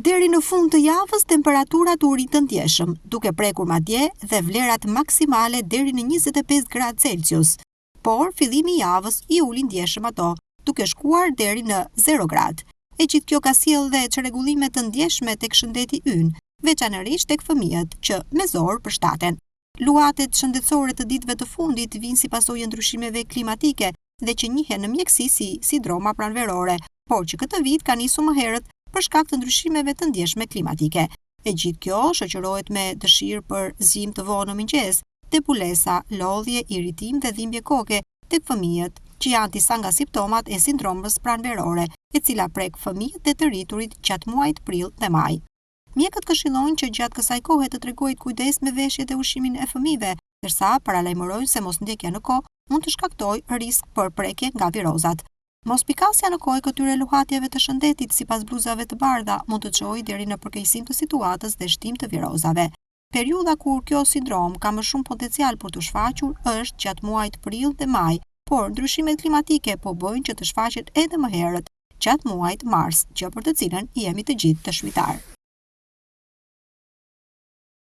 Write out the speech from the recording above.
Deri në fund të javës, temperaturat u rritën ndjeshëm, duke prekur madje dhe vlerat maksimale deri në 25 gradë Celsius. Por fillimi i javës i uli ndjeshëm ato, duke shkuar deri në 0 gradë. E gjithë kjo ka sjellë dhe çrregullime të ndjeshme tek shëndeti ynë, veçanërisht tek fëmijët, që me zor përshtaten. Luatet shëndetësore të ditëve të fundit vijnë si pasojë ndryshimeve klimatike dhe që njihen në mjeksi si sindroma pranverore, por që këtë vit ka nisur më herët për shkak të ndryshimeve të ndjeshme klimatike. E gjithë kjo shoqërohet me dëshirë për zgjim të vonë në mëngjes, debulesa, lodhje, iritim dhe dhimbje koke tek fëmijët, që janë disa nga simptomat e sindromës pranverore, e cila prek fëmijët dhe të rriturit gjatë muajit prill dhe maj. Mjekët këshillojnë që gjatë kësaj kohe të tregojë kujdes me veshjet e ushqimin e fëmijëve, ndërsa paralajmërojnë se mosndjekja në kohë mund të shkaktojë risk për prekje nga virozat. Mospikasja në kohë këtyre luhatjeve të shëndetit sipas bluzave të bardha mund të çojë deri në përkeqësim të situatës dhe shtim të virozave. Periudha kur kjo sindrom ka më shumë potencial për të shfaqur është gjatë muajit prill dhe maj, por ndryshimet klimatike po bëjnë që të shfaqet edhe më herët gjatë muajit mars, gjë për të cilën jemi të gjithë dëshmitar.